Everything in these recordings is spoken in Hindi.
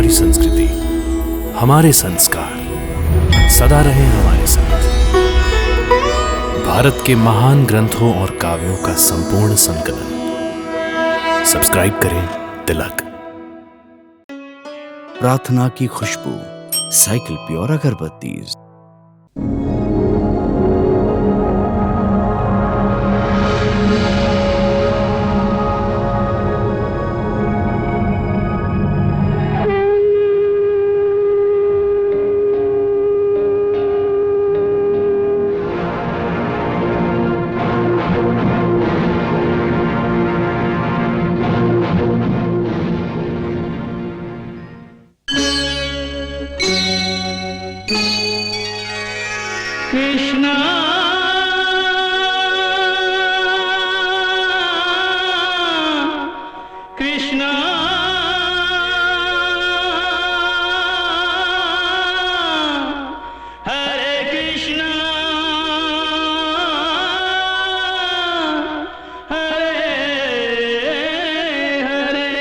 हमारी संस्कृति, हमारे संस्कार सदा रहे हमारे साथ। भारत के महान ग्रंथों और काव्यों का संपूर्ण संकलन। सब्सक्राइब करें तिलक। प्रार्थना की खुशबू, साइकिल प्योर अगरबत्ती। कृष्णा कृष्णा हरे कृष्णा हरे हरे।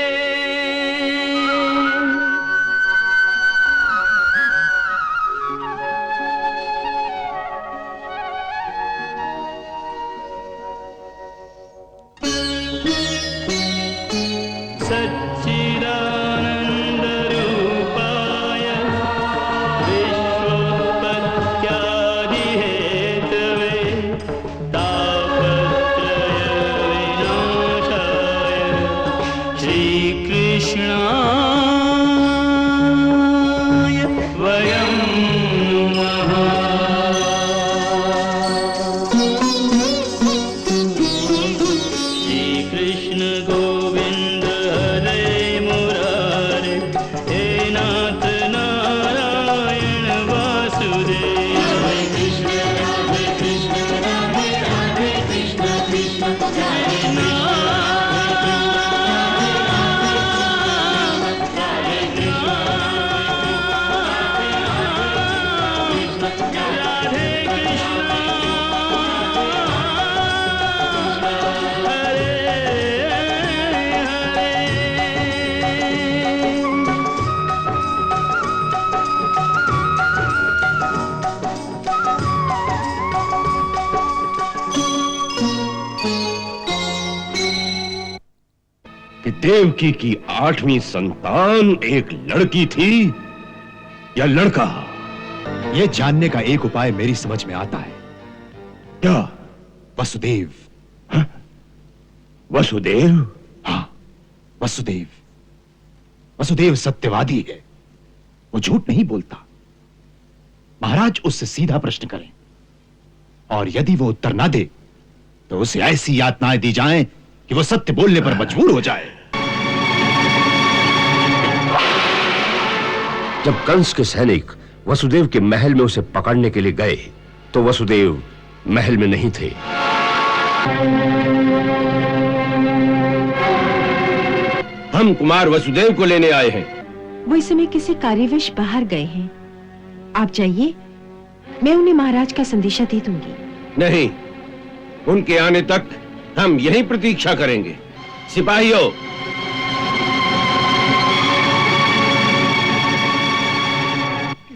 सच्चिदानन्दरूपाय विश्वोत्पत्त्यादिहेतवे तापत्रयविनाशाय श्रीकृष्णाय वयं नमः। श्रीकृष्ण गोविंद हरे मुरारे, हे नाथ नारायण वासुदेव। हरे कृष्ण राधे राधे कृष्ण कृष्ण कृष्ण कि देवकी की 8वीं संतान एक लड़की थी या लड़का? ये जानने का एक उपाय मेरी समझ में आता है। क्या? वसुदेव। वसुदेव? हाँ, वसुदेव। वसुदेव सत्यवादी है, वो झूठ नहीं बोलता। महाराज उससे सीधा प्रश्न करें और यदि वो उत्तर ना दे तो उसे ऐसी यातनाएं दी जाएं कि वो सत्य बोलने पर मजबूर हो जाए। जब कंस के सैनिक वसुदेव के महल में उसे पकड़ने के लिए गए तो वसुदेव महल में नहीं थे। हम कुमार वसुदेव को लेने आए हैं। वो इस समय किसी कार्यवश बाहर गए हैं। आप जाइए, मैं उन्हें महाराज का संदेशा दे दूंगी। नहीं, उनके आने तक हम यहीं प्रतीक्षा करेंगे। सिपाहियों,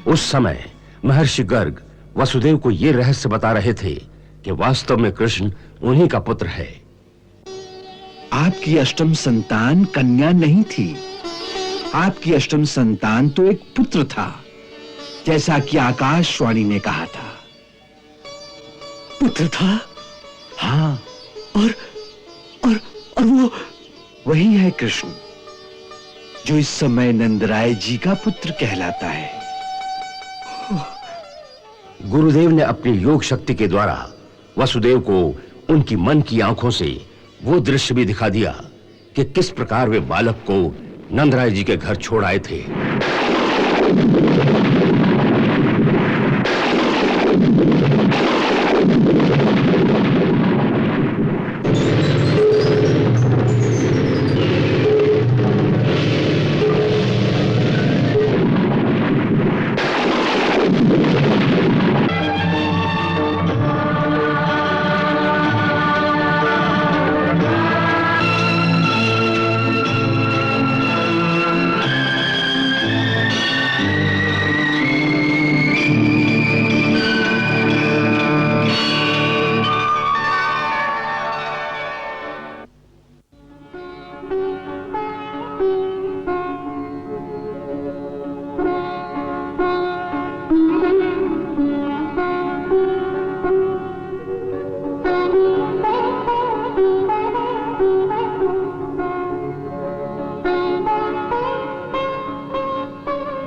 उस समय महर्षि गर्ग वसुदेव को यह रहस्य बता रहे थे कि वास्तव में कृष्ण उन्हीं का पुत्र है। आपकी अष्टम संतान कन्या नहीं थी, आपकी अष्टम संतान तो एक पुत्र था, जैसा कि आकाशवाणी ने कहा था। पुत्र था? हाँ, और वो वही है कृष्ण, जो इस समय नंदराय जी का पुत्र कहलाता है। गुरुदेव ने अपनी योग शक्ति के द्वारा वसुदेव को उनकी मन की आंखों से वो दृश्य भी दिखा दिया कि किस प्रकार वे बालक को नंदराय जी के घर छोड़ आए थे।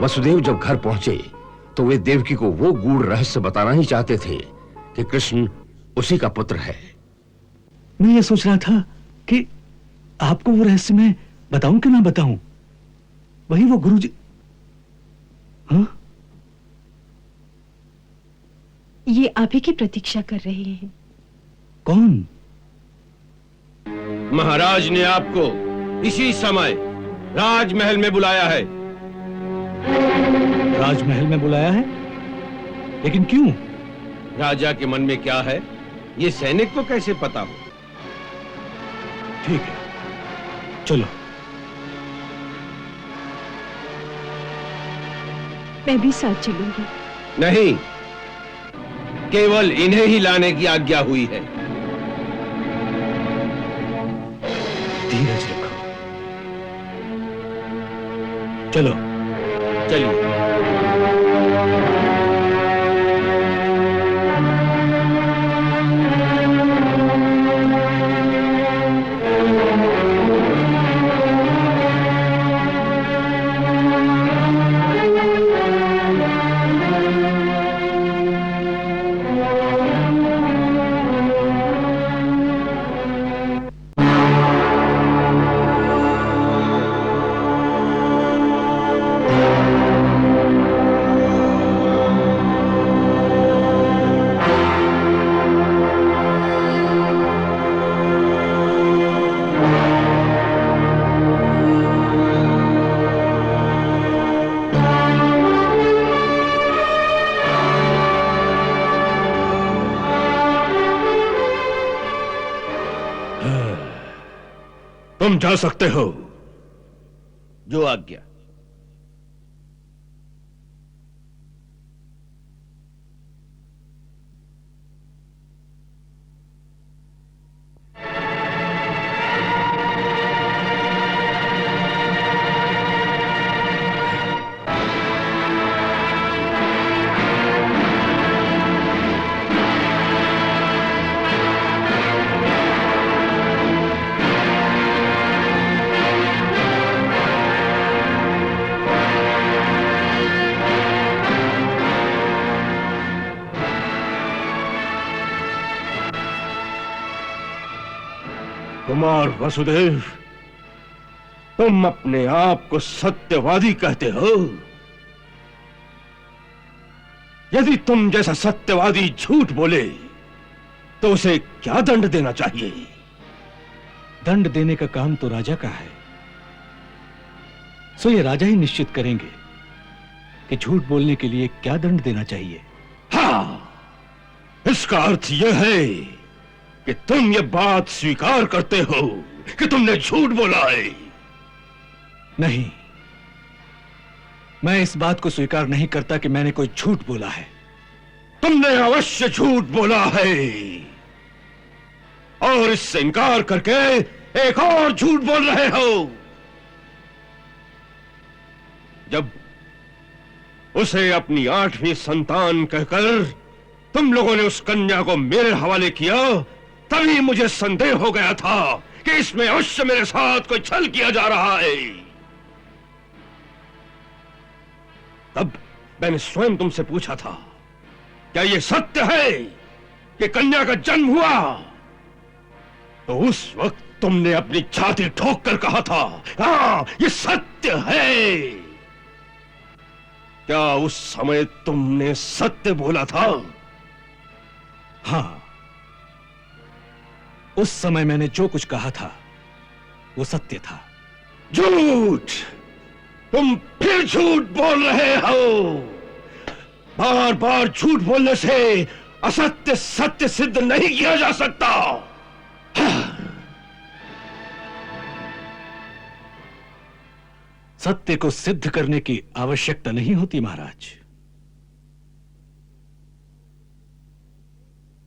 वसुदेव जब घर पहुंचे तो वे देवकी को वो गूढ़ रहस्य बताना ही चाहते थे कि कृष्ण उसी का पुत्र है। मैं ये सोच रहा था कि आपको वो रहस्य मैं बताऊं कि ना बताऊं। वही वो गुरुजी। हाँ? ये आप ही की प्रतीक्षा कर रहे हैं। कौन? महाराज ने आपको इसी समय राजमहल में बुलाया है। राजमहल में बुलाया है? लेकिन क्यों? राजा के मन में क्या है ये सैनिक को कैसे पता हो? ठीक है, चलो। मैं भी साथ चलूंगी। नहीं, केवल इन्हें ही लाने की आज्ञा हुई है। धीरज रखो। चलो। चलिए। तुम जा सकते हो। जो आज्ञा। कुमार वसुदेव, तुम अपने आप को सत्यवादी कहते हो। यदि तुम जैसा सत्यवादी झूठ बोले तो उसे क्या दंड देना चाहिए? दंड देने का काम तो राजा का है, सो ये राजा ही निश्चित करेंगे कि झूठ बोलने के लिए क्या दंड देना चाहिए। हाँ, इसका अर्थ यह है कि तुम ये बात स्वीकार करते हो कि तुमने झूठ बोला है। नहीं, मैं इस बात को स्वीकार नहीं करता कि मैंने कोई झूठ बोला है। तुमने अवश्य झूठ बोला है, और इससे इनकार करके एक और झूठ बोल रहे हो। जब उसे अपनी 8वीं संतान कहकर तुम लोगों ने उस कन्या को मेरे हवाले किया, तभी मुझे संदेह हो गया था कि इसमें अवश्य मेरे साथ कोई छल किया जा रहा है। तब मैंने स्वयं तुमसे पूछा था, क्या यह सत्य है कि कन्या का जन्म हुआ? तो उस वक्त तुमने अपनी छाती ठोक कर कहा था, हाँ, यह सत्य है। क्या उस समय तुमने सत्य बोला था? हाँ, उस समय मैंने जो कुछ कहा था वो सत्य था। झूठ! तुम फिर झूठ बोल रहे हो। बार बार झूठ बोलने से असत्य सत्य सिद्ध नहीं किया जा सकता। सत्य को सिद्ध करने की आवश्यकता नहीं होती महाराज।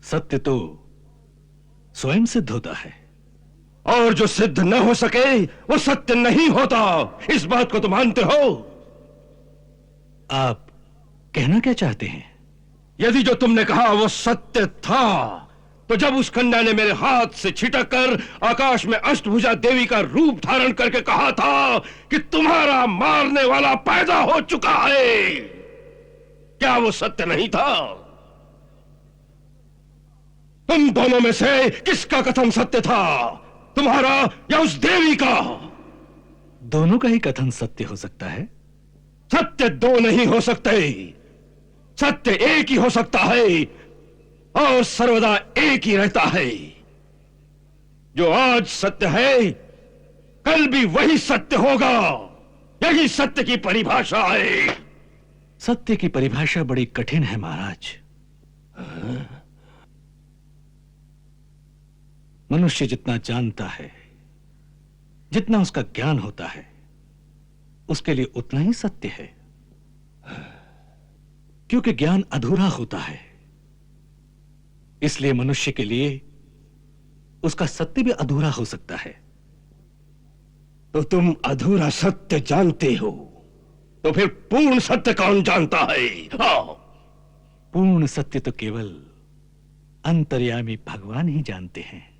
सत्य तो स्वयं सिद्ध होता है। और जो सिद्ध न हो सके वो सत्य नहीं होता। इस बात को तुम मानते हो? आप कहना क्या चाहते हैं? यदि जो तुमने कहा वो सत्य था, तो जब उस कन्या ने मेरे हाथ से छिटक कर आकाश में अष्टभुजा देवी का रूप धारण करके कहा था कि तुम्हारा मारने वाला पैदा हो चुका है, क्या वो सत्य नहीं था? तुम दोनों में से किसका कथन सत्य था, तुम्हारा या उस देवी का? दोनों का ही कथन सत्य हो सकता है। सत्य दो नहीं हो सकते, सत्य एक ही हो सकता है और सर्वदा एक ही रहता है। जो आज सत्य है कल भी वही सत्य होगा। यही सत्य की परिभाषा है। सत्य की परिभाषा बड़ी कठिन है महाराज। मनुष्य जितना जानता है, जितना उसका ज्ञान होता है, उसके लिए उतना ही सत्य है, क्योंकि ज्ञान अधूरा होता है। इसलिए मनुष्य के लिए उसका सत्य भी अधूरा हो सकता है। तो तुम अधूरा सत्य जानते हो, तो फिर पूर्ण सत्य कौन जानता है? पूर्ण सत्य तो केवल अंतर्यामी भगवान ही जानते हैं।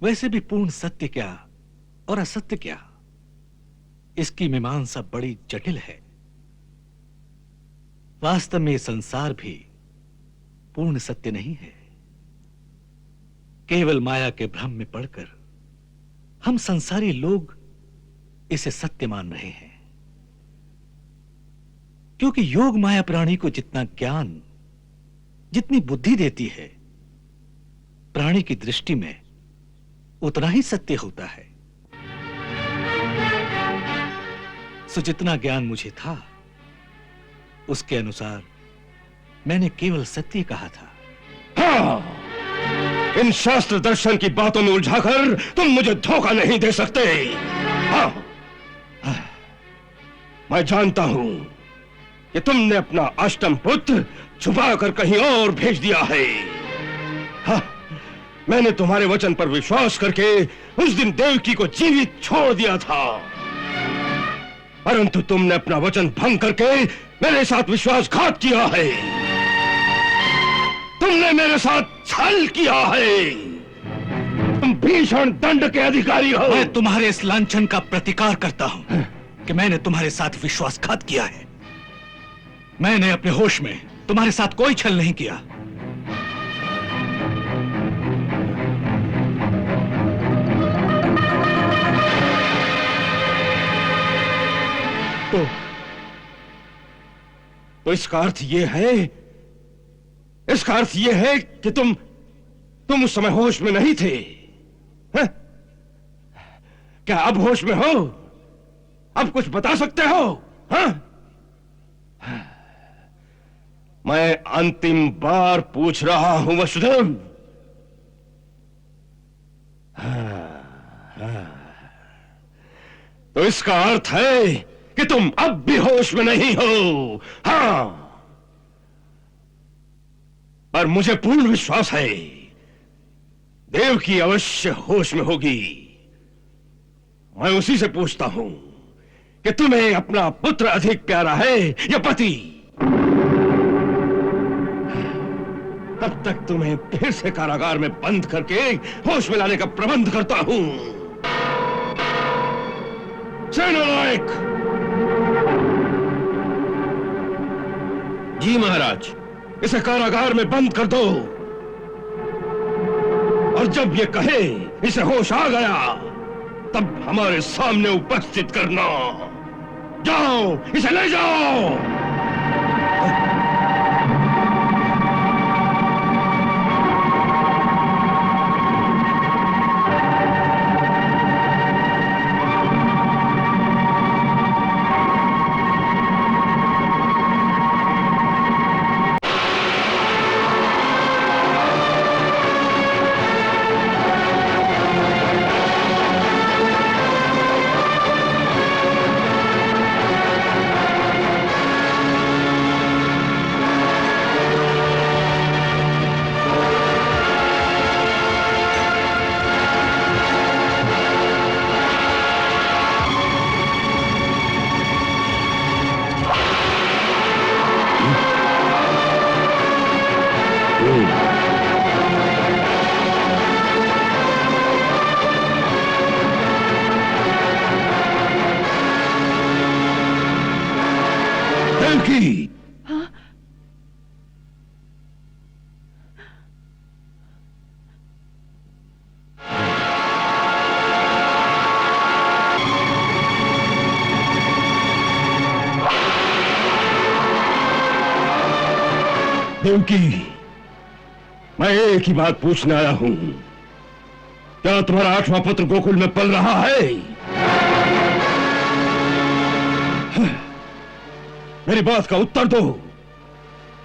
वैसे भी पूर्ण सत्य क्या और असत्य क्या, इसकी मीमांसा बड़ी जटिल है। वास्तव में संसार भी पूर्ण सत्य नहीं है। केवल माया के भ्रम में पड़कर हम संसारी लोग इसे सत्य मान रहे हैं, क्योंकि योग माया प्राणी को जितना ज्ञान, जितनी बुद्धि देती है, प्राणी की दृष्टि में उतना ही सत्य होता है। सो जितना ज्ञान मुझे था उसके अनुसार मैंने केवल सत्य कहा था। हाँ, इन शास्त्र दर्शन की बातों में उलझाकर तुम मुझे धोखा नहीं दे सकते। हाँ, मैं जानता हूं कि तुमने अपना अष्टम पुत्र छुपाकर कहीं और भेज दिया है। हाँ, मैंने तुम्हारे वचन पर विश्वास करके उस दिन देवकी को जीवित छोड़ दिया था, परंतु तुमने अपना वचन भंग करके मेरे साथ विश्वासघात किया है। तुमने मेरे साथ छल किया है। तुम भीषण दंड के अधिकारी हो। मैं तुम्हारे इस लांछन का प्रतिकार करता हूं कि मैंने तुम्हारे साथ विश्वासघात किया है। मैंने अपने होश में तुम्हारे साथ कोई छल नहीं किया। तो इसका अर्थ यह है, इसका अर्थ यह है कि तुम उस समय होश में नहीं थे। है? क्या अब होश में हो? अब कुछ बता सकते हो? हा? मैं अंतिम बार पूछ रहा हूं वसुदेव। तो इसका अर्थ है कि तुम अब भी होश में नहीं हो। हां, पर मुझे पूर्ण विश्वास है देवकी अवश्य होश में होगी। मैं उसी से पूछता हूं कि तुम्हें अपना पुत्र अधिक प्यारा है या पति? तब तक तुम्हें फिर से कारागार में बंद करके होश में लाने का प्रबंध करता हूं। सेनानायक। जी महाराज। इसे कारागार में बंद कर दो, और जब ये कहे इसे होश आ गया तब हमारे सामने उपस्थित करना। जाओ, इसे ले जाओ। देवकी, हाँ? देवकी, मैं एक ही बात पूछने आया हूं। क्या तुम्हारा 8वां पुत्र गोकुल में पल रहा है? मेरी बात का उत्तर दो।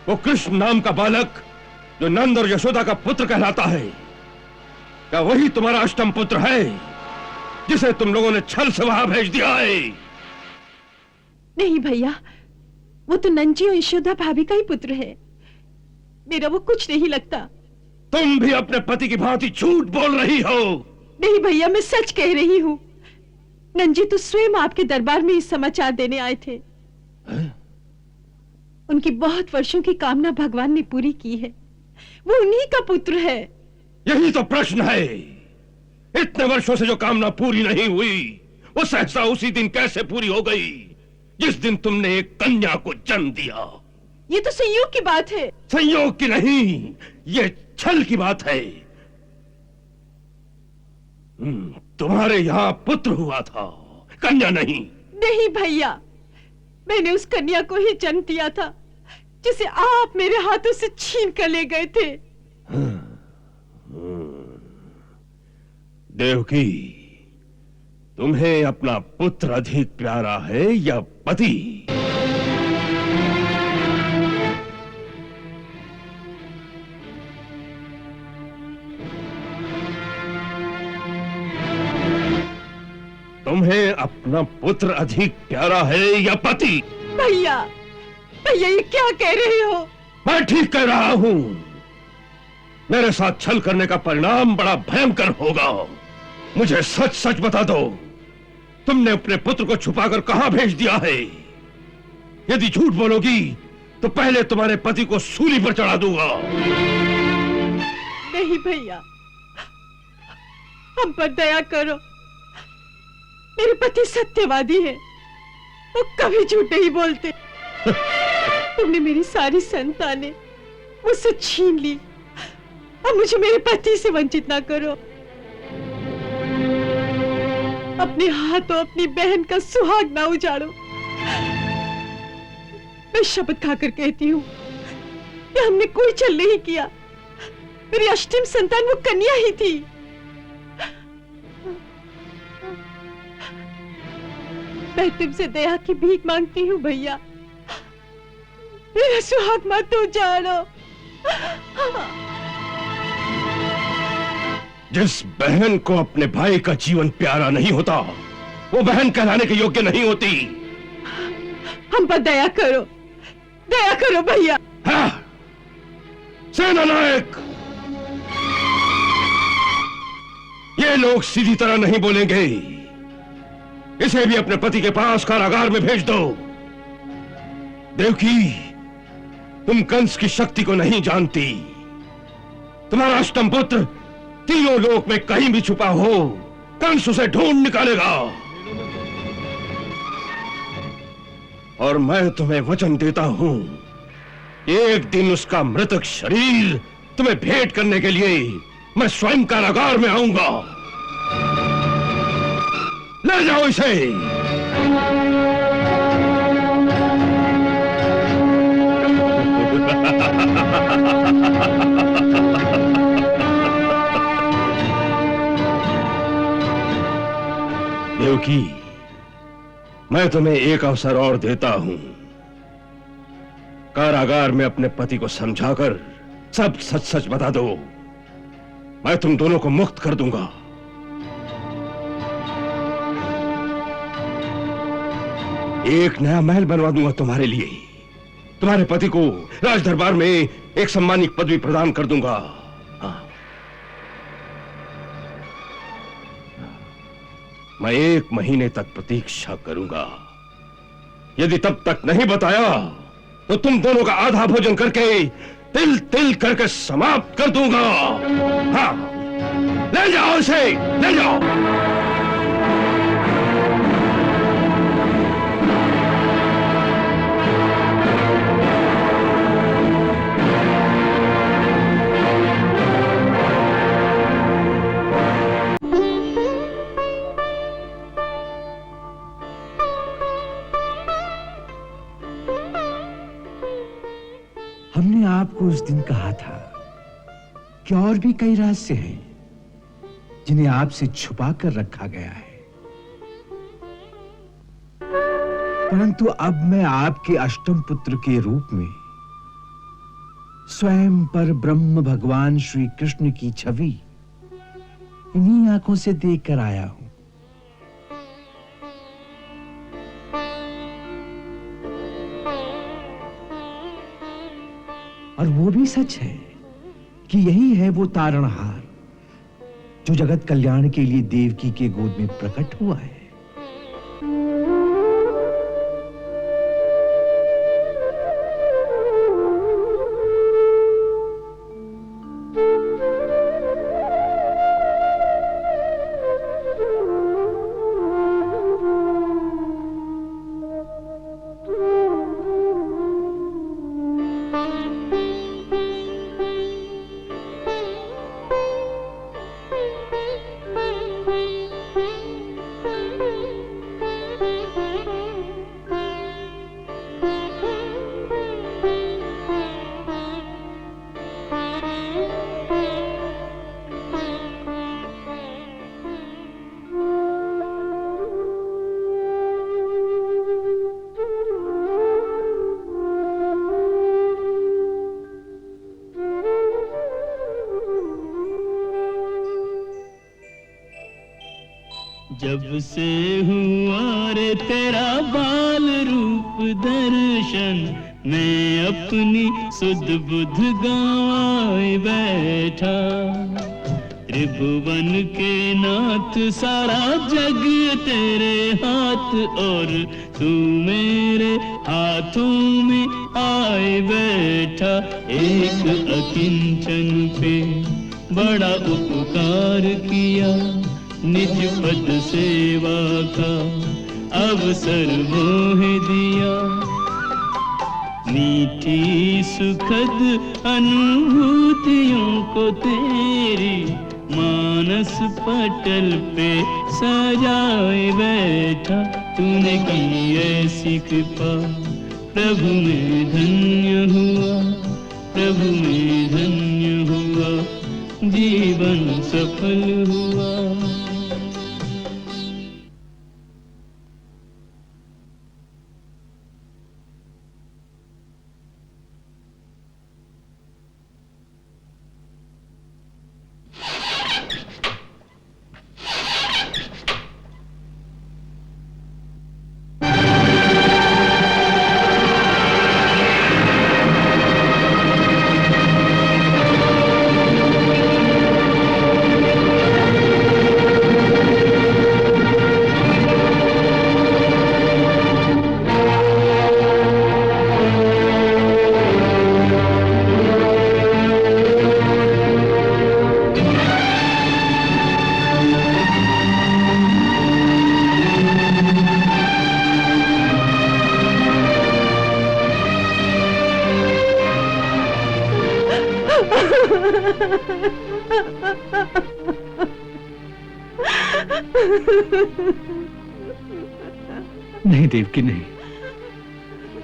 वो कृष्ण नाम का बालक जो नंद और यशोदा का पुत्र कहलाता है, क्या वही तुम्हारा 8वां पुत्र है जिसे तुम लोगों ने छल से वहां भेज दिया है? नहीं भैया, वो तो नंजी और यशोदा भाभी का ही पुत्र है। मेरा वो कुछ नहीं लगता। तुम भी अपने पति की भांति झूठ बोल रही हो। नहीं भैया, मैं सच कह रही हूँ। नंजी तो स्वयं आपके दरबार में इस समाचार देने आए थे। उनकी बहुत वर्षों की कामना भगवान ने पूरी की है। वो उन्हीं का पुत्र है। यही तो प्रश्न है। इतने वर्षों से जो कामना पूरी नहीं हुई, वो सहसा उसी दिन कैसे पूरी हो गई जिस दिन तुमने एक कन्या को जन्म दिया? ये तो संयोग की बात है। संयोग की नहीं, ये छल की बात है। तुम्हारे यहां पुत्र हुआ था, कन्या नहीं। नहीं भैया, मैंने उस कन्या को ही जन्म दिया था जिसे आप मेरे हाथों से छीन कर ले गए थे। देवकी, तुम्हें अपना पुत्र अधिक प्यारा है या पति? तुम्हें अपना पुत्र अधिक प्यारा है या पति? भैया, भैया ये क्या कह रहे हो? मैं ठीक कह रहा हूं। मेरे साथ छल करने का परिणाम बड़ा भयंकर होगा। मुझे सच सच बता दो, तुमने अपने पुत्र को छुपाकर कहां भेज दिया है? यदि झूठ बोलोगी तो पहले तुम्हारे पति को सूली पर चढ़ा दूंगा। नहीं भैया, हम पर दया करो। मेरे पति सत्यवादी है, वो कभी झूठ नहीं बोलते। तुमने मेरी सारी संतानें मुझसे छीन ली। अब मुझे मेरे पति से वंचित ना करो। अपने हाथों अपनी बहन का सुहाग ना उजाड़ो। मैं शपथ खाकर कहती हूँ कि हमने कोई छल नहीं किया। मेरी अष्टम संतान वो कन्या ही थी। मैं तुमसे दया की भीख मांगती हूँ भैया, मेरा सुहाग मत उजाड़ो। जिस बहन को अपने भाई का जीवन प्यारा नहीं होता, वो बहन कहलाने के योग्य नहीं होती। हम पर दया करो भैया। हाँ, सेना नायक, ये लोग सीधी तरह नहीं बोलेंगे। इसे भी अपने पति के पास कारागार में भेज दो। देवकी, तुम कंस की शक्ति को नहीं जानती। तुम्हारा अष्टम पुत्र तीनों लोक में कहीं भी छुपा हो, कंस उसे ढूंढ निकालेगा। और मैं तुम्हें वचन देता हूं, एक दिन उसका मृतक शरीर तुम्हें भेंट करने के लिए मैं स्वयं कारागार में आऊंगा। ले जाओ इसे। देवकी, मैं तुम्हें एक अवसर और देता हूं। कारागार में अपने पति को समझाकर सब सच सच बता दो। मैं तुम दोनों को मुक्त कर दूंगा। एक नया महल बनवा दूंगा तुम्हारे लिए। तुम्हारे पति को राज दरबार में एक सम्मानित पदवी प्रदान कर दूंगा। मैं 1 महीने तक प्रतीक्षा करूंगा। यदि तब तक नहीं बताया तो तुम दोनों का आधा भोजन करके तिल तिल करके समाप्त कर दूंगा। हाँ, ले जाओ इसे, ले जाओ। हमने आपको उस दिन कहा था कि और भी कई रहस्य हैं जिन्हें आपसे छुपा कर रखा गया है, परंतु अब मैं आपके अष्टम पुत्र के रूप में स्वयं पर ब्रह्म भगवान श्री कृष्ण की छवि इन्हीं आंखों से देखकर आया हूं। और वो भी सच है कि यही है वो तारणहार जो जगत कल्याण के लिए देवकी के गोद में प्रकट हुआ है। जब से हुआ रे तेरा बाल रूप दर्शन, मैं अपनी सुध बुध गंवाए बैठा। त्रिभुवन के नाथ सारा जग तेरे हाथ, और तू मेरे हाथों में आए बैठा। एक अकिंचन पे बड़ा उपकार किया, निज पद सेवा का अवसर मोह दिया। मीठी सुखद अनुभूतियों को तेरी मानस पटल पे सजाए बैठा। तूने की ऐसी कृपा, प्रभु में धन्य हुआ, प्रभु में धन्य हुआ, जीवन सफल हुआ। नहीं देवकी, नहीं,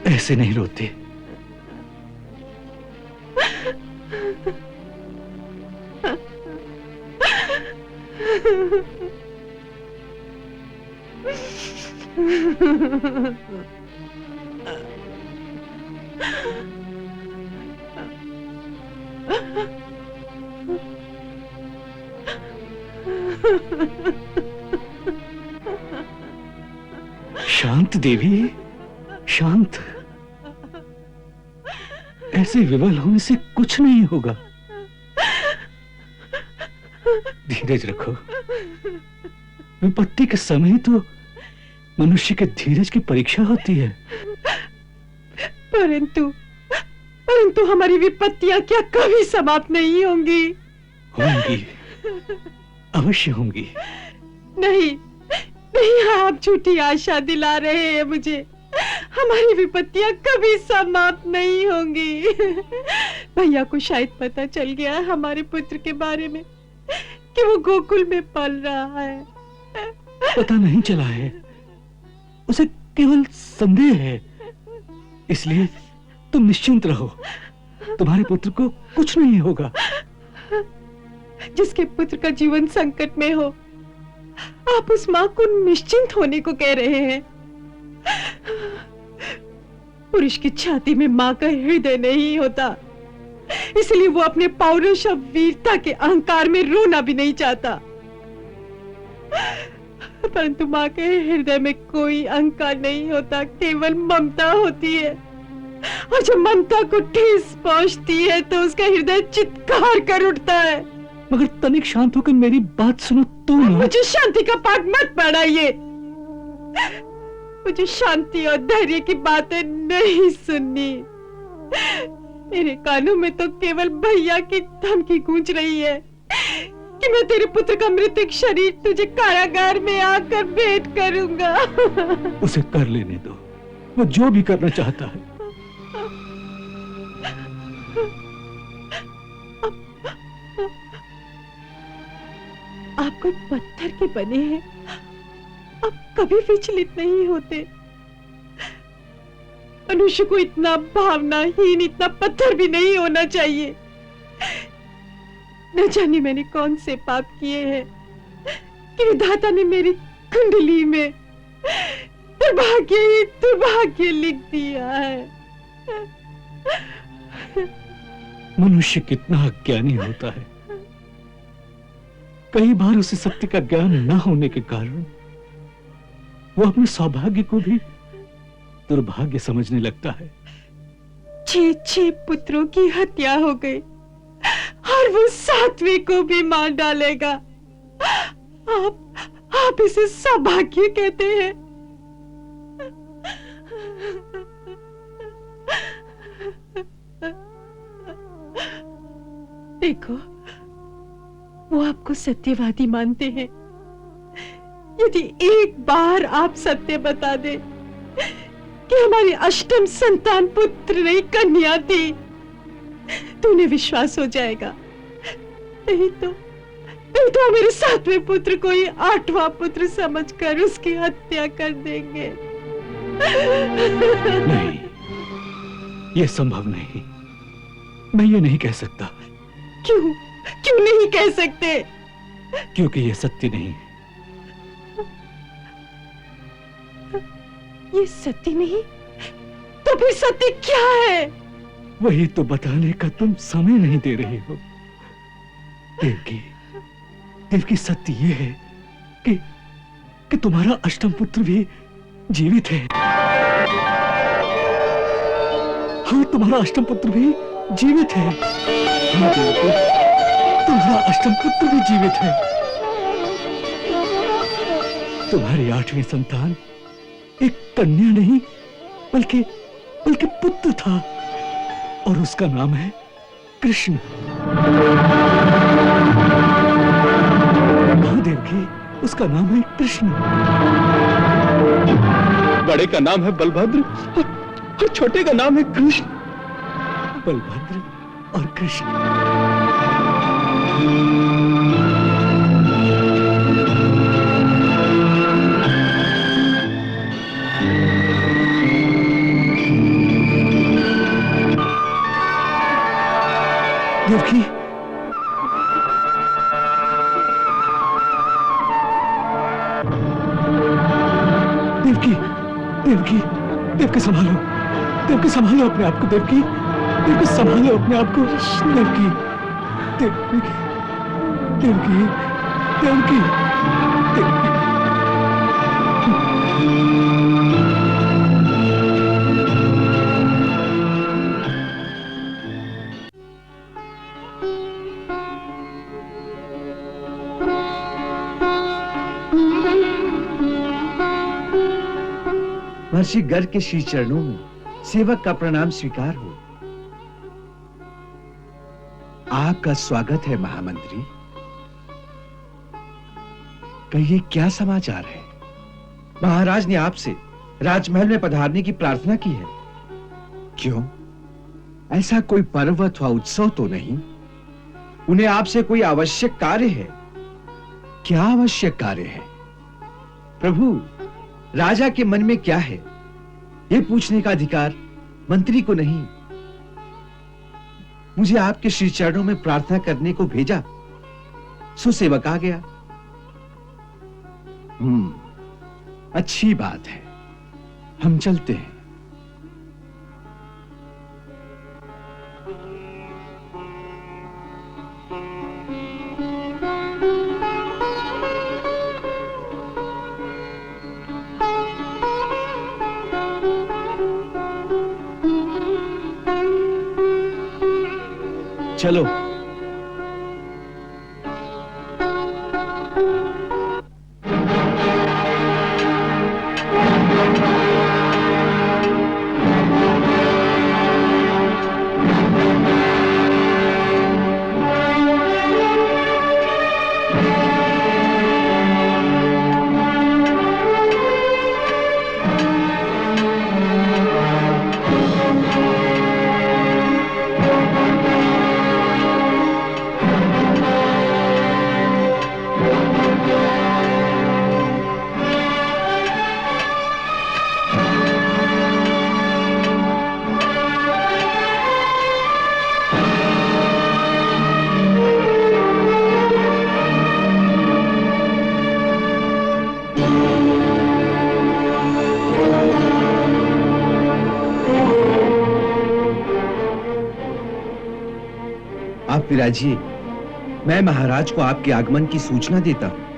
ऐसे नहीं रोते। शांत देवी, शांत। ऐसे विवल होने से कुछ नहीं होगा। धीरज रखो। विपत्ति के समय तो मनुष्य के धीरज की परीक्षा होती है। परंतु हमारी विपत्तियां क्या कभी समाप्त नहीं होंगी? होंगी, अवश्य होंगी। नहीं, आप झूठी आशा दिला रहे हैं मुझे। हमारी विपत्तियां कभी समाप्त नहीं होंगी। भैया को शायद पता चल गया है हमारे पुत्र के बारे में कि वो गोकुल में पल रहा है। पता नहीं चला है, उसे केवल संदेह है। इसलिए तुम निश्चिंत रहो, तुम्हारे पुत्र को कुछ नहीं होगा। जिसके पुत्र का जीवन संकट में हो, आप उस माँ को निश्चिंत होने को कह रहे हैं। पुरुष की छाती में माँ का हृदय नहीं होता, इसलिए वो अपने पौरुष और वीरता के अहंकार में रोना भी नहीं चाहता। परंतु माँ के हृदय में कोई अहंकार नहीं होता, केवल ममता होती है। और जब ममता को ठेस पहुंचती है तो उसका हृदय चित्कार कर उठता है। मगर तनिक शांत होकर मेरी बात सुनो तो ना। मुझे शांति का पाठ मत पढ़ाइए। मुझे शांति और धैर्य की बातें नहीं सुननी। मेरे कानों में तो केवल भैया की धमकी गूंज रही है कि मैं तेरे पुत्र का मृतक शरीर तुझे कारागार में आकर भेंट करूंगा। उसे कर लेने दो, वो जो भी करना चाहता है। आप कोई पत्थर के बने हैं, आप कभी विचलित नहीं होते। मनुष्य को इतना भावनाहीन, इतना पत्थर भी नहीं होना चाहिए। न जाने मैंने कौन से पाप किए हैं कि विधाता ने मेरी कुंडली में दुर्भाग्य ही दुर्भाग्य लिख दिया है। मनुष्य कितना अज्ञानी होता है। कई बार उसे सत्य का ज्ञान न होने के कारण वो अपने सौभाग्य को भी दुर्भाग्य समझने लगता है। 6 पुत्रों की हत्या हो गई और वो 7वें को भी मार डालेगा। आप इसे सौभाग्य कहते हैं? देखो, वो आपको सत्यवादी मानते हैं। यदि एक बार आप सत्य बता दे कि हमारी अष्टम संतान पुत्र नहीं कन्या थी, तो उन्हें विश्वास हो जाएगा। नहीं तो मेरे 7वें पुत्र को ही 8वां पुत्र समझकर उसकी हत्या कर देंगे। नहीं, यह संभव नहीं। मैं ये नहीं कह सकता। क्यों नहीं कह सकते? क्योंकि यह सत्य नहीं है। ये सत्य नहीं तो फिर सत्य क्या है? वही तो बताने का तुम समय नहीं दे रही हो। देवकी, सत्य ये है कि तुम्हारा अष्टम पुत्र भी जीवित है। हाँ, तुम्हारा अष्टम पुत्र भी जीवित है। हाँ देवकी, तुम्हारा अष्टम पुत्र भी जीवित है। तुम्हारी 8वीं संतान एक कन्या नहीं बल्कि पुत्र था, और उसका नाम है कृष्ण। महादेव की उसका नाम है कृष्ण। बड़े का नाम है बलभद्र और छोटे का नाम है कृष्ण। बलभद्र और कृष्ण। देवकी, देवकी संभालो। देवकी संभालो अपने आप को। देवकी संभालो अपने आप को। देवकी। महर्षि गर्ग के श्री चरणों में सेवक का प्रणाम स्वीकार हो। आपका स्वागत है महामंत्री। कहिए, क्या समाचार है? महाराज ने आपसे राजमहल में पधारने की प्रार्थना की है। क्यों? ऐसा कोई पर्व अथवा उत्सव तो नहीं? उन्हें आपसे कोई आवश्यक कार्य है? क्या आवश्यक कार्य है? प्रभु, राजा के मन में क्या है, यह पूछने का अधिकार मंत्री को नहीं, मुझे आपके श्री चरणों में प्रार्थना करने को भेजा, सो सेवक आ गया। अच्छी बात है, हम चलते हैं। चलो। आप विराजिए, मैं महाराज को आपके आगमन की सूचना देता हूं।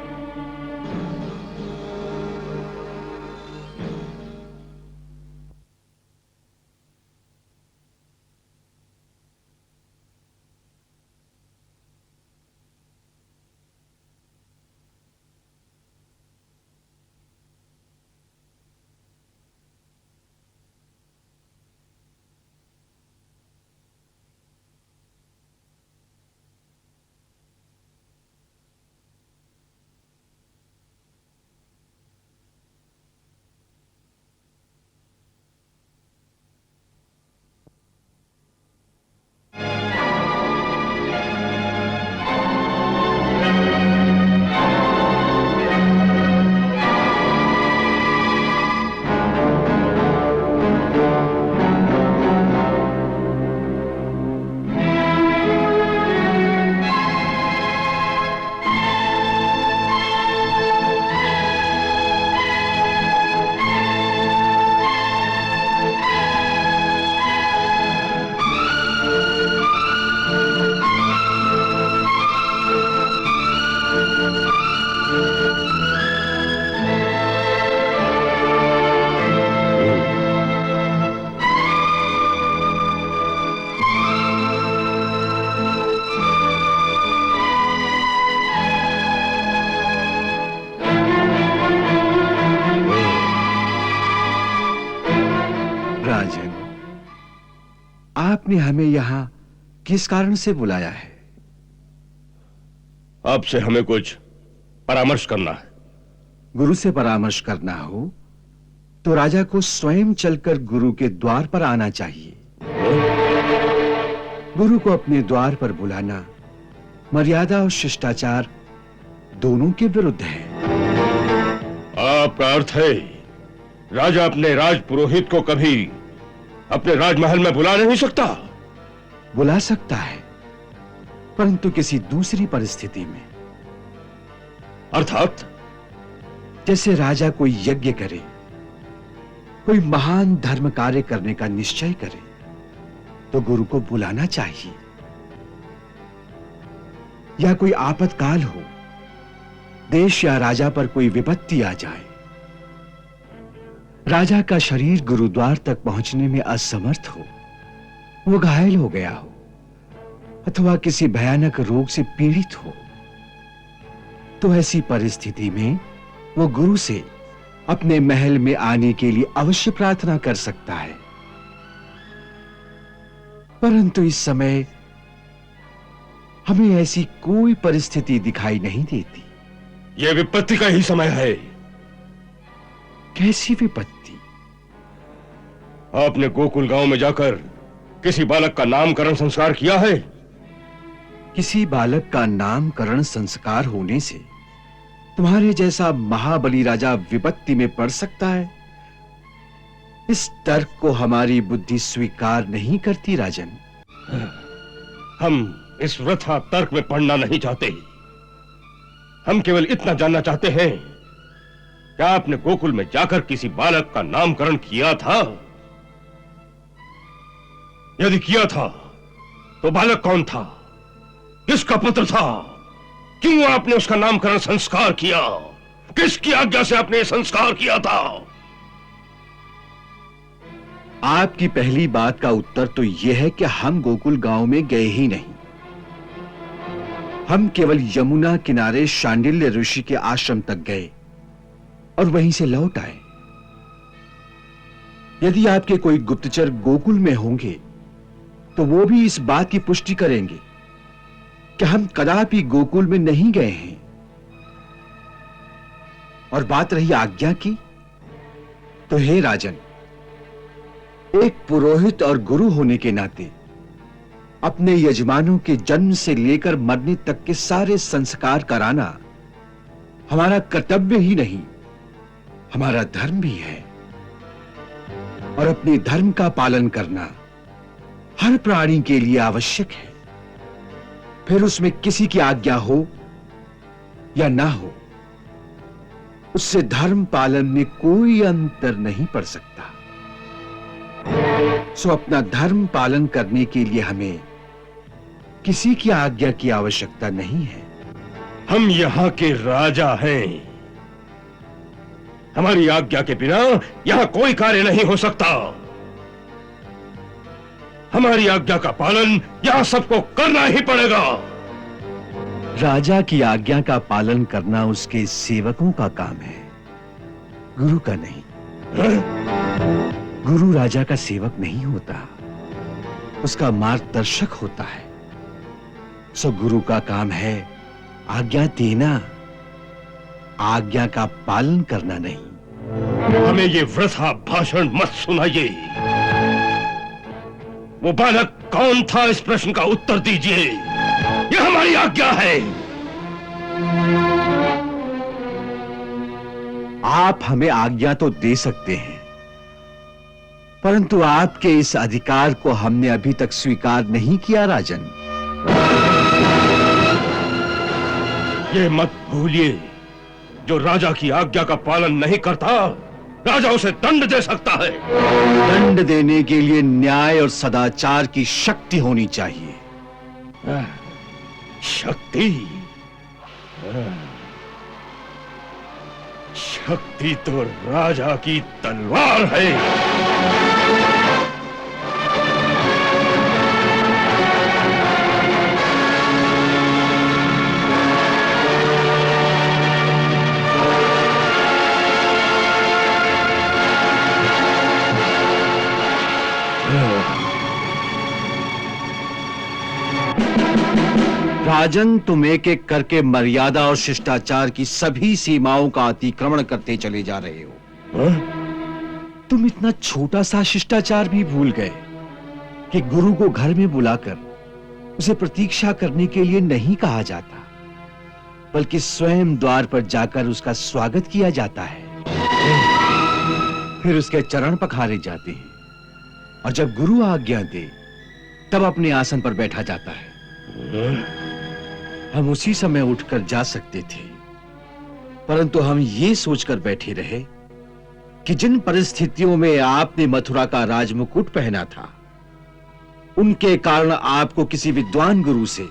राजन, आपने हमें यहां किस कारण से बुलाया है? आपसे हमें कुछ परामर्श करना है। गुरु से परामर्श करना हो तो राजा को स्वयं चलकर गुरु के द्वार पर आना चाहिए। गुरु को अपने द्वार पर बुलाना मर्यादा और शिष्टाचार दोनों के विरुद्ध है। आपका अर्थ है राजा अपने राज पुरोहित को कभी अपने राजमहल में बुला नहीं सकता? बुला सकता है, परंतु किसी दूसरी परिस्थिति में। अर्थात? जैसे राजा कोई यज्ञ करे, कोई महान धर्म कार्य करने का निश्चय करे, तो गुरु को बुलाना चाहिए। या कोई आपातकाल हो, देश या राजा पर कोई विपत्ति आ जाए, राजा का शरीर गुरुद्वार तक पहुंचने में असमर्थ हो, वो घायल हो गया हो अथवा किसी भयानक रोग से पीड़ित हो, तो ऐसी परिस्थिति में वो गुरु से अपने महल में आने के लिए अवश्य प्रार्थना कर सकता है। परंतु इस समय हमें ऐसी कोई परिस्थिति दिखाई नहीं देती। यह विपत्ति का ही समय है। कैसी विपत्ति? आपने गोकुल गांव में जाकर किसी बालक का नामकरण संस्कार किया है? किसी बालक का नामकरण संस्कार होने से तुम्हारे जैसा महाबली राजा विपत्ति में पड़ सकता है? इस तर्क को हमारी बुद्धि स्वीकार नहीं करती राजन। हम इस वृथा तर्क में पड़ना नहीं चाहते। हम केवल इतना जानना चाहते हैं, क्या आपने गोकुल में जाकर किसी बालक का नामकरण किया था? यदि किया था तो बालक कौन था, किसका पुत्र था, क्यों आपने उसका नामकरण संस्कार किया, किसकी आज्ञा से आपने यह संस्कार किया था? आपकी पहली बात का उत्तर तो यह है कि हम गोकुल गांव में गए ही नहीं। हम केवल यमुना किनारे शांडिल्य ऋषि के आश्रम तक गए और वहीं से लौट आए। यदि आपके कोई गुप्तचर गोकुल में होंगे तो वो भी इस बात की पुष्टि करेंगे कि हम कदापि गोकुल में नहीं गए हैं। और बात रही आज्ञा की, तो हे राजन, एक पुरोहित और गुरु होने के नाते अपने यजमानों के जन्म से लेकर मरने तक के सारे संस्कार कराना हमारा कर्तव्य ही नहीं, हमारा धर्म भी है। और अपने धर्म का पालन करना हर प्राणी के लिए आवश्यक है, फिर उसमें किसी की आज्ञा हो या ना हो, उससे धर्म पालन में कोई अंतर नहीं पड़ सकता। सो अपना धर्म पालन करने के लिए हमें किसी की आज्ञा की आवश्यकता नहीं है। हम यहां के राजा हैं, हमारी आज्ञा के बिना यहां कोई कार्य नहीं हो सकता। हमारी आज्ञा का पालन यहां सबको करना ही पड़ेगा। राजा की आज्ञा का पालन करना उसके सेवकों का काम है, गुरु का नहीं। गुरु राजा का सेवक नहीं होता, उसका मार्गदर्शक होता है। सो गुरु का काम है आज्ञा देना, आज्ञा का पालन करना नहीं। हमें ये वृथा भाषण मत सुनाइए। वो बालक कौन था, इस प्रश्न का उत्तर दीजिए। ये हमारी आज्ञा है। आप हमें आज्ञा तो दे सकते हैं, परंतु आपके इस अधिकार को हमने अभी तक स्वीकार नहीं किया राजन। ये मत भूलिए, जो राजा की आज्ञा का पालन नहीं करता, राजा उसे दंड दे सकता है। दंड देने के लिए न्याय और सदाचार की शक्ति होनी चाहिए। शक्ति? शक्ति तो राजा की तलवार है। राजन, तुम एक एक करके मर्यादा और शिष्टाचार की सभी सीमाओं का अतिक्रमण करते चले जा रहे हो। तुम इतना छोटा सा शिष्टाचार भी भूल गए कि गुरु को घर में बुलाकर उसे प्रतीक्षा करने के लिए नहीं कहा जाता, बल्कि स्वयं द्वार पर जाकर उसका स्वागत किया जाता है। फिर उसके चरण पखारे जाते हैं और जब गुरु आज्ञा दे तब अपने आसन पर बैठा जाता है। हम उसी समय उठकर जा सकते थे, परंतु हम ये सोचकर बैठे रहे कि जिन परिस्थितियों में आपने मथुरा का राजमुकुट पहना था, उनके कारण आपको किसी विद्वान गुरु से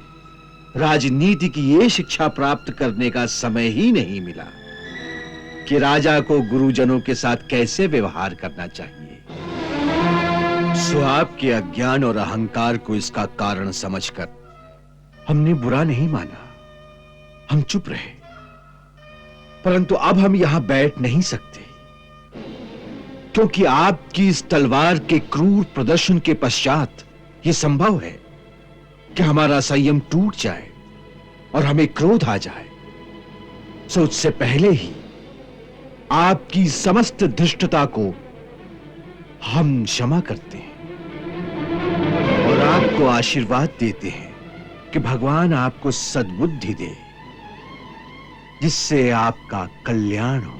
राजनीति की ये शिक्षा प्राप्त करने का समय ही नहीं मिला कि राजा को गुरुजनों के साथ कैसे व्यवहार करना चाहिए। सो आपके अज्ञान और अहंकार को इसका कारण समझकर हमने बुरा नहीं माना, हम चुप रहे। परंतु अब हम यहां बैठ नहीं सकते, क्योंकि आपकी इस तलवार के क्रूर प्रदर्शन के पश्चात यह संभव है कि हमारा संयम टूट जाए और हमें क्रोध आ जाए। सो उससे पहले ही आपकी समस्त धृष्टता को हम क्षमा करते हैं और आपको आशीर्वाद देते हैं कि भगवान आपको सद्बुद्धि दे, जिससे आपका कल्याण हो।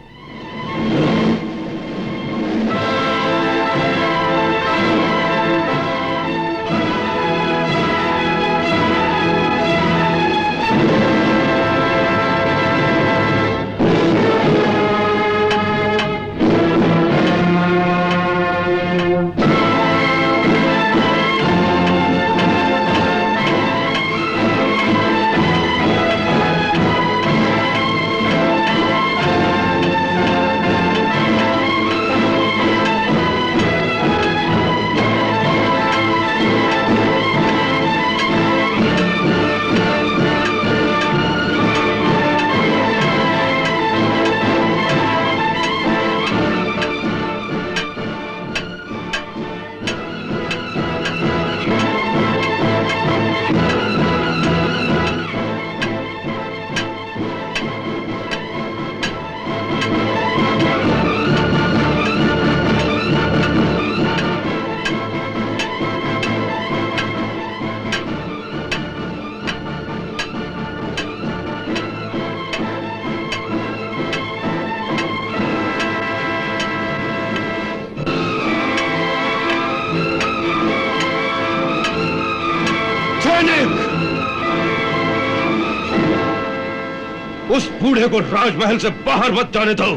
उस बूढ़े को राजमहल से बाहर मत जाने दो।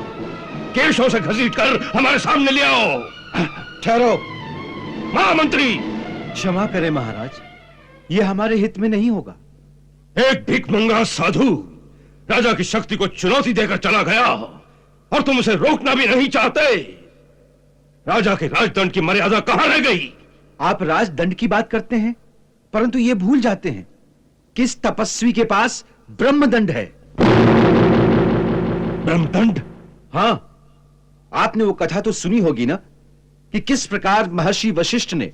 केशों से घसीटकर हमारे सामने ले आओ। ठहरो। महामंत्री, क्षमा करें महाराज, ये हमारे हित में नहीं होगा। एक भिखमंगा साधु राजा की शक्ति को चुनौती देकर चला गया और तुम उसे रोकना भी नहीं चाहते। राजा के राजदंड की मर्यादा कहां रह गई? आप राजदंड की बात करते हैं, परंतु ये भूल जाते हैं किस तपस्वी के पास ब्रह्मदंड है। ब्रह्मदंड? हां, आपने वो कथा तो सुनी होगी ना कि किस प्रकार महर्षि वशिष्ठ ने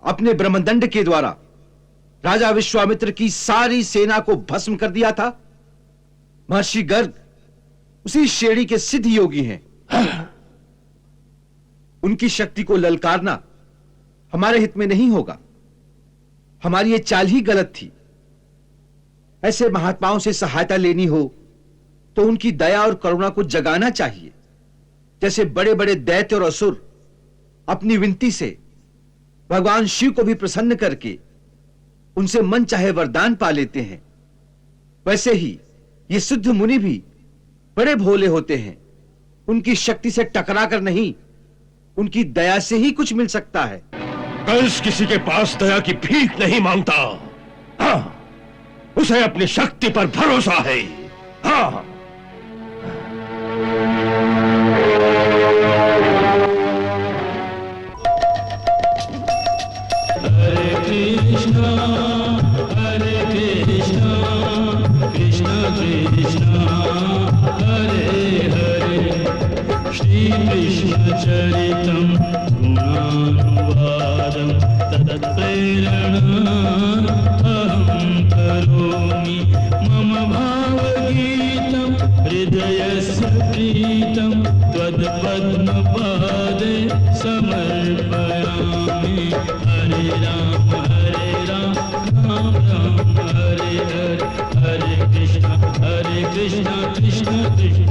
अपने ब्रह्मदंड के द्वारा राजा विश्वामित्र की सारी सेना को भस्म कर दिया था। महर्षि गर्ग उसी श्रेणी के सिद्ध योगी हैं। उनकी शक्ति को ललकारना हमारे हित में नहीं होगा। हमारी ये चाल ही गलत थी। ऐसे महात्माओं से सहायता लेनी हो तो उनकी दया और करुणा को जगाना चाहिए। जैसे बड़े बड़े दैत्य और असुर अपनी विनती से भगवान शिव को भी प्रसन्न करके उनसे मन चाहे वरदान पा लेते हैं, वैसे ही ये सिद्ध मुनि भी बड़े भोले होते हैं। उनकी शक्ति से टकराकर नहीं, उनकी दया से ही कुछ मिल सकता है। कंस किसी के पास दया की भीख नहीं मांगता। हाँ, उसे अपनी शक्ति पर भरोसा है। हाँ। हरे कृष्णा कृष्ण कृष्ण हरे हरे, श्री कृष्ण चरितम् गुणानुवादं तत्प्रेरणा अहं करोमि। मम भावगीतं हृदयस्य प्रीतं त्वत्पद्मपादे समर्पयामि। हरे राम राम राम हरे हरे, हरे कृष्ण कृष्ण कृष्ण